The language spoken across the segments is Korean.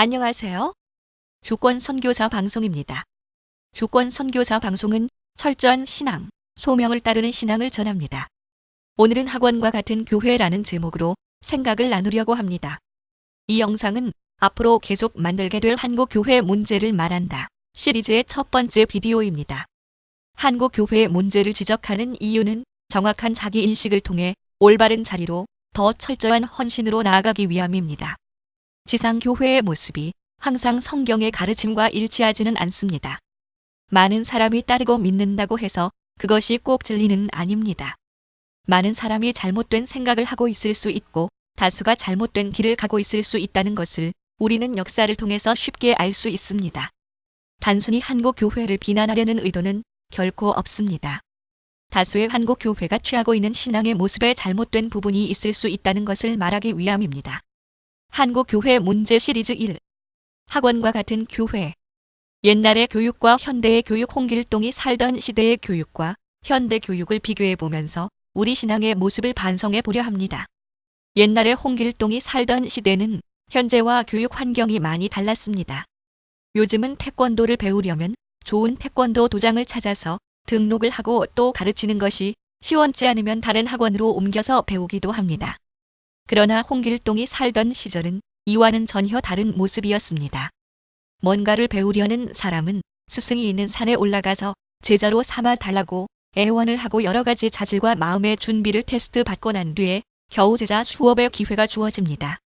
안녕하세요. 주권 선교사 방송입니다. 주권 선교사 방송은 철저한 신앙, 소명을 따르는 신앙을 전합니다. 오늘은 학원과 같은 교회라는 제목으로 생각을 나누려고 합니다. 이 영상은 앞으로 계속 만들게 될 한국 교회 문제를 말한다 시리즈의 첫 번째 비디오입니다. 한국 교회의 문제를 지적하는 이유는 정확한 자기 인식을 통해 올바른 자리로 더 철저한 헌신으로 나아가기 위함입니다. 지상 교회의 모습이 항상 성경의 가르침과 일치하지는 않습니다. 많은 사람이 따르고 믿는다고 해서 그것이 꼭 진리는 아닙니다. 많은 사람이 잘못된 생각을 하고 있을 수 있고 다수가 잘못된 길을 가고 있을 수 있다는 것을 우리는 역사를 통해서 쉽게 알 수 있습니다. 단순히 한국 교회를 비난하려는 의도는 결코 없습니다. 다수의 한국 교회가 취하고 있는 신앙의 모습에 잘못된 부분이 있을 수 있다는 것을 말하기 위함입니다. 한국 교회 문제 시리즈 1. 학원과 같은 교회. 옛날의 교육과 현대의 교육. 홍길동이 살던 시대의 교육과 현대 교육을 비교해 보면서 우리 신앙의 모습을 반성해 보려 합니다. 옛날에 홍길동이 살던 시대는 현재와 교육 환경이 많이 달랐습니다. 요즘은 태권도를 배우려면 좋은 태권도 도장을 찾아서 등록을 하고 또 가르치는 것이 시원치 않으면 다른 학원으로 옮겨서 배우기도 합니다. 그러나 홍길동이 살던 시절은 이와는 전혀 다른 모습이었습니다. 뭔가를 배우려는 사람은 스승이 있는 산에 올라가서 제자로 삼아 달라고 애원을 하고 여러 가지 자질과 마음의 준비를 테스트 받고 난 뒤에 겨우 제자 수업의 기회가 주어집니다.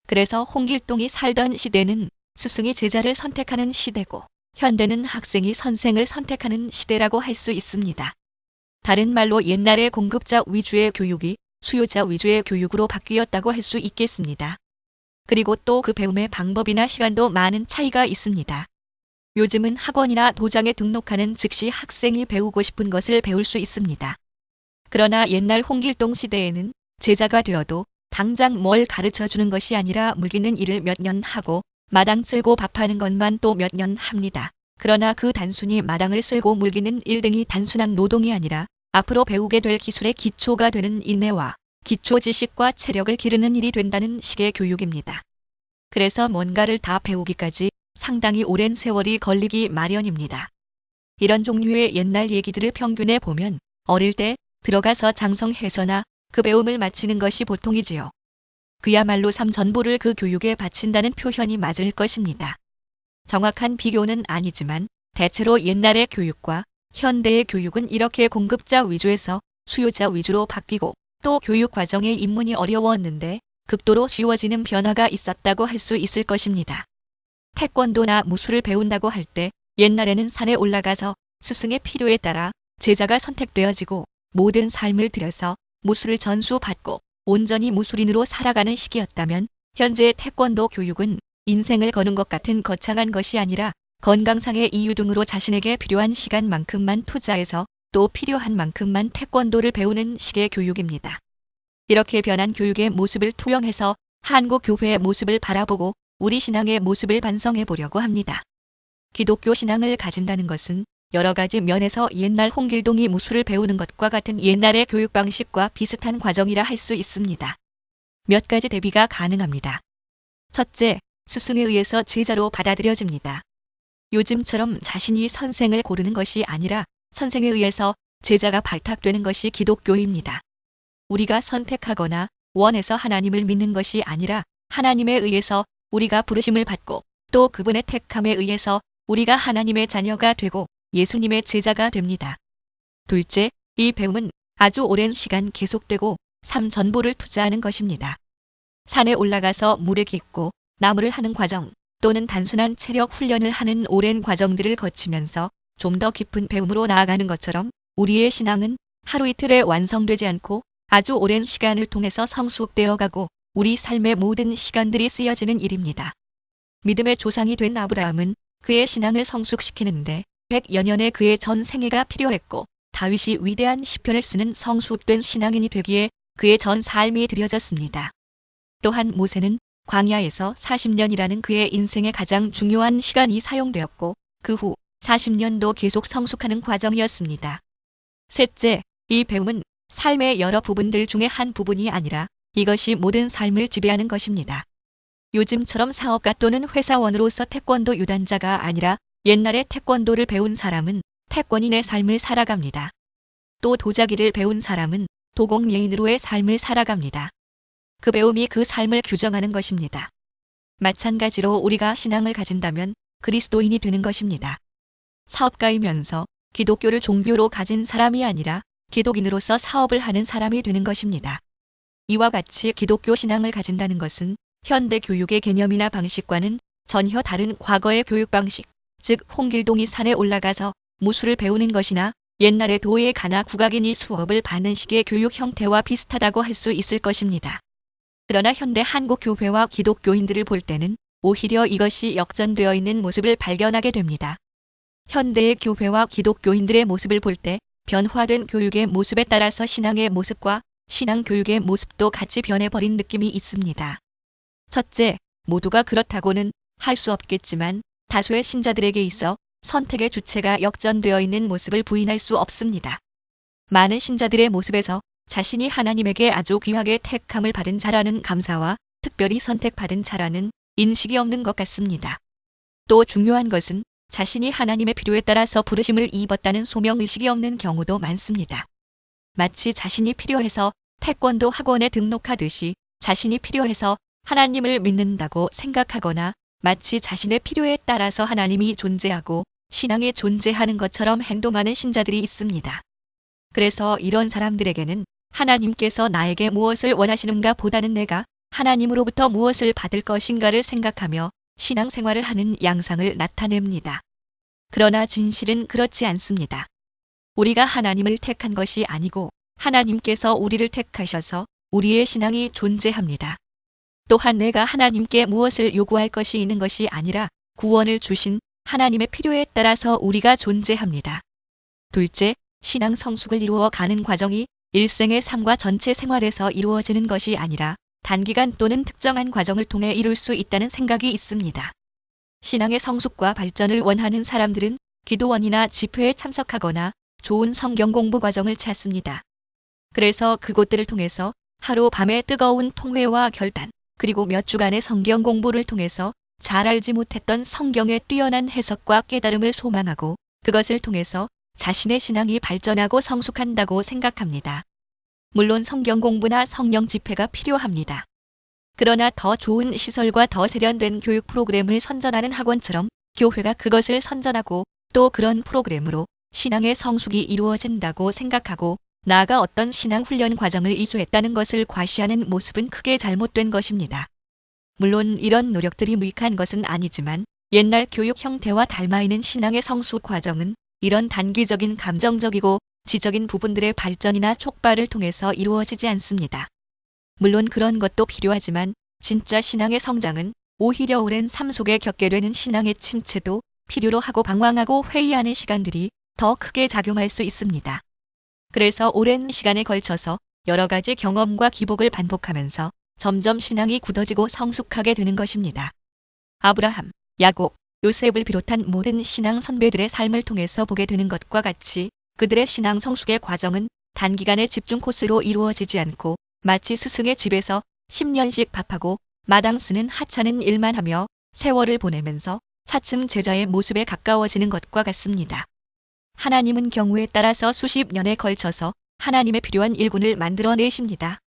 그래서 홍길동이 살던 시대는 스승이 제자를 선택하는 시대고 현대는 학생이 선생을 선택하는 시대라고 할 수 있습니다. 다른 말로 옛날의 공급자 위주의 교육이 수요자 위주의 교육으로 바뀌었다고 할 수 있겠습니다. 그리고 또 그 배움의 방법이나 시간도 많은 차이가 있습니다. 요즘은 학원이나 도장에 등록하는 즉시 학생이 배우고 싶은 것을 배울 수 있습니다. 그러나 옛날 홍길동 시대에는 제자가 되어도 당장 뭘 가르쳐 주는 것이 아니라 물기는 일을 몇 년 하고 마당 쓸고 밥하는 것만 또 몇 년 합니다. 그러나 그 단순히 마당을 쓸고 물기는 일 등이 단순한 노동이 아니라 앞으로 배우게 될 기술의 기초가 되는 인내와 기초 지식과 체력을 기르는 일이 된다는 식의 교육입니다. 그래서 뭔가를 다 배우기까지 상당히 오랜 세월이 걸리기 마련입니다. 이런 종류의 옛날 얘기들을 평균해 보면 어릴 때 들어가서 장성해서나 그 배움을 마치는 것이 보통이지요. 그야말로 삶 전부를 그 교육에 바친다는 표현이 맞을 것입니다. 정확한 비교는 아니지만 대체로 옛날의 교육과 현대의 교육은 이렇게 공급자 위주에서 수요자 위주로 바뀌고 또 교육 과정의 입문이 어려웠는데 극도로 쉬워지는 변화가 있었다고 할 수 있을 것입니다. 태권도나 무술을 배운다고 할 때 옛날에는 산에 올라가서 스승의 필요에 따라 제자가 선택되어지고 모든 삶을 들여서 무술을 전수받고 온전히 무술인으로 살아가는 시기였다면 현재의 태권도 교육은 인생을 거는 것 같은 거창한 것이 아니라 건강상의 이유 등으로 자신에게 필요한 시간만큼만 투자해서 또 필요한 만큼만 태권도를 배우는 식의 교육입니다. 이렇게 변한 교육의 모습을 투영해서 한국 교회의 모습을 바라보고 우리 신앙의 모습을 반성해 보려고 합니다. 기독교 신앙을 가진다는 것은 여러 가지 면에서 옛날 홍길동이 무술을 배우는 것과 같은 옛날의 교육 방식과 비슷한 과정이라 할 수 있습니다. 몇 가지 대비가 가능합니다. 첫째, 스승에 의해서 제자로 받아들여집니다. 요즘처럼 자신이 선생을 고르는 것이 아니라 선생에 의해서 제자가 발탁되는 것이 기독교입니다. 우리가 선택하거나 원해서 하나님을 믿는 것이 아니라 하나님에 의해서 우리가 부르심을 받고 또 그분의 택함에 의해서 우리가 하나님의 자녀가 되고 예수님의 제자가 됩니다. 둘째, 이 배움은 아주 오랜 시간 계속되고 삶 전부를 투자하는 것입니다. 산에 올라가서 물에 깃고 나무를 하는 과정 또는 단순한 체력 훈련을 하는 오랜 과정들을 거치면서 좀 더 깊은 배움으로 나아가는 것처럼 우리의 신앙은 하루 이틀에 완성되지 않고 아주 오랜 시간을 통해서 성숙되어 가고 우리 삶의 모든 시간들이 쓰여지는 일입니다. 믿음의 조상이 된 아브라함은 그의 신앙을 성숙시키는데 100여 년의 그의 전 생애가 필요했고 다윗이 위대한 시편을 쓰는 성숙된 신앙인이 되기에 그의 전 삶이 들여졌습니다. 또한 모세는 광야에서 40년이라는 그의 인생의 가장 중요한 시간이 사용되었고 그 후 40년도 계속 성숙하는 과정이었습니다. 셋째, 이 배움은 삶의 여러 부분들 중에 한 부분이 아니라 이것이 모든 삶을 지배하는 것입니다. 요즘처럼 사업가 또는 회사원으로서 태권도 유단자가 아니라 옛날에 태권도를 배운 사람은 태권인의 삶을 살아갑니다. 또 도자기를 배운 사람은 도공예인으로의 삶을 살아갑니다. 그 배움이 그 삶을 규정하는 것입니다. 마찬가지로 우리가 신앙을 가진다면 그리스도인이 되는 것입니다. 사업가이면서 기독교를 종교로 가진 사람이 아니라 기독인으로서 사업을 하는 사람이 되는 것입니다. 이와 같이 기독교 신앙을 가진다는 것은 현대 교육의 개념이나 방식과는 전혀 다른 과거의 교육 방식, 즉 홍길동이 산에 올라가서 무술을 배우는 것이나 옛날에 도에 가나 국악인이 수업을 받는 식의 교육 형태와 비슷하다고 할 수 있을 것입니다. 그러나 현대 한국 교회와 기독교인들을 볼 때는 오히려 이것이 역전되어 있는 모습을 발견하게 됩니다. 현대의 교회와 기독교인들의 모습을 볼 때 변화된 교육의 모습에 따라서 신앙의 모습과 신앙 교육의 모습도 같이 변해버린 느낌이 있습니다. 첫째, 모두가 그렇다고는 할 수 없겠지만 다수의 신자들에게 있어 선택의 주체가 역전되어 있는 모습을 부인할 수 없습니다. 많은 신자들의 모습에서 자신이 하나님에게 아주 귀하게 택함을 받은 자라는 감사와 특별히 선택받은 자라는 인식이 없는 것 같습니다. 또 중요한 것은 자신이 하나님의 필요에 따라서 부르심을 입었다는 소명의식이 없는 경우도 많습니다. 마치 자신이 필요해서 태권도 학원에 등록하듯이 자신이 필요해서 하나님을 믿는다고 생각하거나 마치 자신의 필요에 따라서 하나님이 존재하고 신앙이 존재하는 것처럼 행동하는 신자들이 있습니다. 그래서 이런 사람들에게는 하나님께서 나에게 무엇을 원하시는가 보다는 내가 하나님으로부터 무엇을 받을 것인가를 생각하며 신앙생활을 하는 양상을 나타냅니다. 그러나 진실은 그렇지 않습니다. 우리가 하나님을 택한 것이 아니고 하나님께서 우리를 택하셔서 우리의 신앙이 존재합니다. 또한 내가 하나님께 무엇을 요구할 것이 있는 것이 아니라 구원을 주신 하나님의 필요에 따라서 우리가 존재합니다. 둘째, 신앙 성숙을 이루어 가는 과정이 일생의 삶과 전체 생활에서 이루어지는 것이 아니라 단기간 또는 특정한 과정을 통해 이룰 수 있다는 생각이 있습니다. 신앙의 성숙과 발전을 원하는 사람들은 기도원이나 집회에 참석하거나 좋은 성경 공부 과정을 찾습니다. 그래서 그곳들을 통해서 하루 밤의 뜨거운 통회와 결단, 그리고 몇 주간의 성경 공부를 통해서 잘 알지 못했던 성경의 뛰어난 해석과 깨달음을 소망하고 그것을 통해서 자신의 신앙이 발전하고 성숙한다고 생각합니다. 물론 성경 공부나 성령 집회가 필요합니다. 그러나 더 좋은 시설과 더 세련된 교육 프로그램을 선전하는 학원처럼 교회가 그것을 선전하고 또 그런 프로그램으로 신앙의 성숙이 이루어진다고 생각하고 나아가 어떤 신앙 훈련 과정을 이수했다는 것을 과시하는 모습은 크게 잘못된 것입니다. 물론 이런 노력들이 무익한 것은 아니지만 옛날 교육 형태와 닮아있는 신앙의 성숙 과정은 이런 단기적인 감정적이고 지적인 부분들의 발전이나 촉발을 통해서 이루어지지 않습니다. 물론 그런 것도 필요하지만 진짜 신앙의 성장은 오히려 오랜 삶 속에 겪게 되는 신앙의 침체도 필요로 하고 방황하고 회의하는 시간들이 더 크게 작용할 수 있습니다. 그래서 오랜 시간에 걸쳐서 여러 가지 경험과 기복을 반복하면서 점점 신앙이 굳어지고 성숙하게 되는 것입니다. 아브라함, 야곱, 요셉을 비롯한 모든 신앙 선배들의 삶을 통해서 보게 되는 것과 같이 그들의 신앙 성숙의 과정은 단기간의 집중 코스로 이루어지지 않고 마치 스승의 집에서 10년씩 밥하고 마당 쓰는 하찮은 일만 하며 세월을 보내면서 차츰 제자의 모습에 가까워지는 것과 같습니다. 하나님은 경우에 따라서 수십 년에 걸쳐서 하나님의 필요한 일꾼을 만들어내십니다.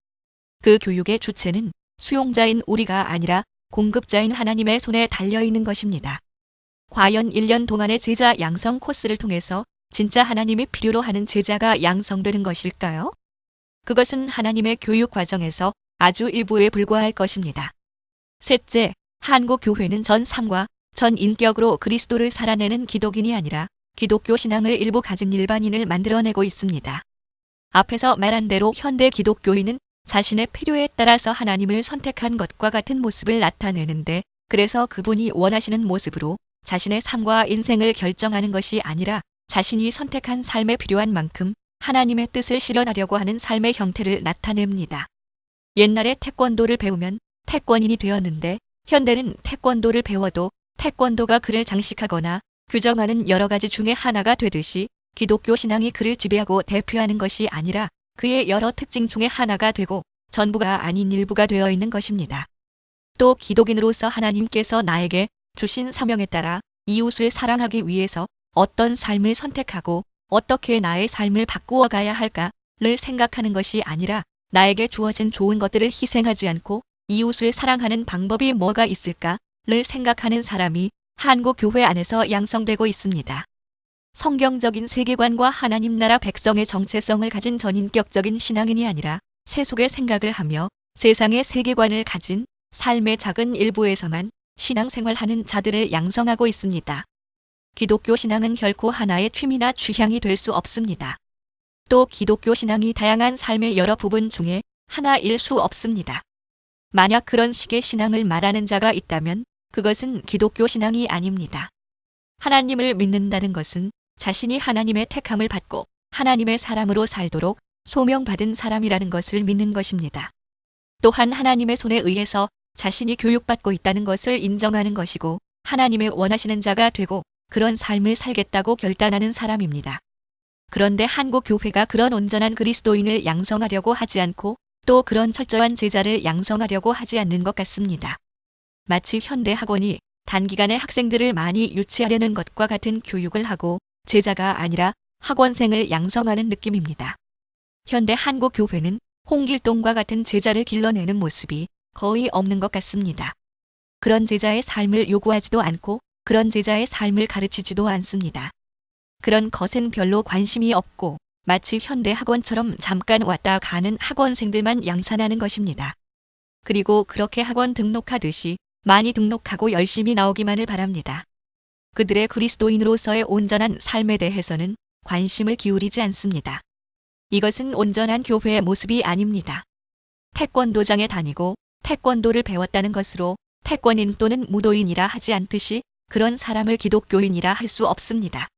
그 교육의 주체는 수용자인 우리가 아니라 공급자인 하나님의 손에 달려있는 것입니다. 과연 1년 동안의 제자 양성 코스를 통해서 진짜 하나님이 필요로 하는 제자가 양성되는 것일까요? 그것은 하나님의 교육 과정에서 아주 일부에 불과할 것입니다. 셋째, 한국 교회는 전 삶과 전 인격으로 그리스도를 살아내는 기독인이 아니라 기독교 신앙을 일부 가진 일반인을 만들어내고 있습니다. 앞에서 말한 대로 현대 기독교인은 자신의 필요에 따라서 하나님을 선택한 것과 같은 모습을 나타내는데 그래서 그분이 원하시는 모습으로 자신의 삶과 인생을 결정하는 것이 아니라 자신이 선택한 삶에 필요한 만큼 하나님의 뜻을 실현하려고 하는 삶의 형태를 나타냅니다. 옛날에 태권도를 배우면 태권인이 되었는데 현대는 태권도를 배워도 태권도가 그를 장식하거나 규정하는 여러 가지 중에 하나가 되듯이 기독교 신앙이 그를 지배하고 대표하는 것이 아니라 그의 여러 특징 중에 하나가 되고 전부가 아닌 일부가 되어 있는 것입니다. 또 기독인으로서 하나님께서 나에게 주신 사명에 따라 이웃을 사랑하기 위해서 어떤 삶을 선택하고 어떻게 나의 삶을 바꾸어 가야 할까를 생각하는 것이 아니라 나에게 주어진 좋은 것들을 희생하지 않고 이웃을 사랑하는 방법이 뭐가 있을까를 생각하는 사람이 한국 교회 안에서 양성되고 있습니다. 성경적인 세계관과 하나님 나라 백성의 정체성을 가진 전인격적인 신앙인이 아니라 세속의 생각을 하며 세상의 세계관을 가진 삶의 작은 일부에서만 신앙생활하는 자들을 양성하고 있습니다. 기독교 신앙은 결코 하나의 취미나 취향이 될 수 없습니다. 또 기독교 신앙이 다양한 삶의 여러 부분 중에 하나일 수 없습니다. 만약 그런 식의 신앙을 말하는 자가 있다면 그것은 기독교 신앙이 아닙니다. 하나님을 믿는다는 것은 자신이 하나님의 택함을 받고 하나님의 사람으로 살도록 소명받은 사람이라는 것을 믿는 것입니다. 또한 하나님의 손에 의해서 자신이 교육받고 있다는 것을 인정하는 것이고 하나님의 원하시는 자가 되고 그런 삶을 살겠다고 결단하는 사람입니다. 그런데 한국 교회가 그런 온전한 그리스도인을 양성하려고 하지 않고 또 그런 철저한 제자를 양성하려고 하지 않는 것 같습니다. 마치 현대 학원이 단기간에 학생들을 많이 유치하려는 것과 같은 교육을 하고 제자가 아니라 학원생을 양성하는 느낌입니다. 현대 한국 교회는 홍길동과 같은 제자를 길러내는 모습이 거의 없는 것 같습니다. 그런 제자의 삶을 요구하지도 않고 그런 제자의 삶을 가르치지도 않습니다. 그런 것엔 별로 관심이 없고 마치 현대 학원처럼 잠깐 왔다 가는 학원생들만 양산하는 것입니다. 그리고 그렇게 학원 등록하듯이 많이 등록하고 열심히 나오기만을 바랍니다. 그들의 그리스도인으로서의 온전한 삶에 대해서는 관심을 기울이지 않습니다. 이것은 온전한 교회의 모습이 아닙니다. 태권도장에 다니고 태권도를 배웠다는 것으로 태권인 또는 무도인이라 하지 않듯이 그런 사람을 기독교인이라 할 수 없습니다.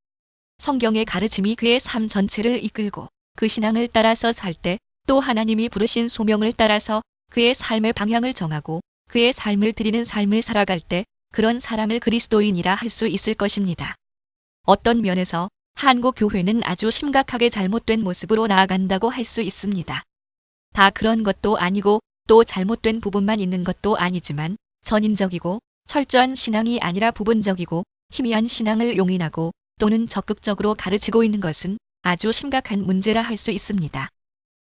성경의 가르침이 그의 삶 전체를 이끌고 그 신앙을 따라서 살 때 또 하나님이 부르신 소명을 따라서 그의 삶의 방향을 정하고 그의 삶을 드리는 삶을 살아갈 때 그런 사람을 그리스도인이라 할 수 있을 것입니다. 어떤 면에서 한국 교회는 아주 심각하게 잘못된 모습으로 나아간다고 할 수 있습니다. 다 그런 것도 아니고 또 잘못된 부분만 있는 것도 아니지만 전인적이고 철저한 신앙이 아니라 부분적이고 희미한 신앙을 용인하고 또는 적극적으로 가르치고 있는 것은 아주 심각한 문제라 할 수 있습니다.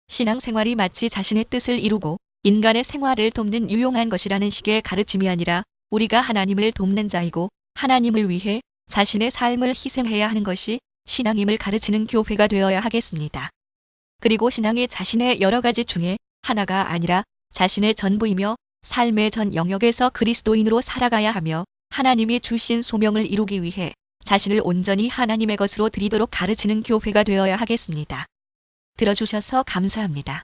신앙생활이 마치 자신의 뜻을 이루고 인간의 생활을 돕는 유용한 것이라는 식의 가르침이 아니라 우리가 하나님을 돕는 자이고 하나님을 위해 자신의 삶을 희생해야 하는 것이 신앙임을 가르치는 교회가 되어야 하겠습니다. 그리고 신앙이 자신의 여러 가지 중에 하나가 아니라 자신의 전부이며 삶의 전 영역에서 그리스도인으로 살아가야 하며 하나님이 주신 소명을 이루기 위해 자신을 온전히 하나님의 것으로 드리도록 가르치는 교회가 되어야 하겠습니다. 들어주셔서 감사합니다.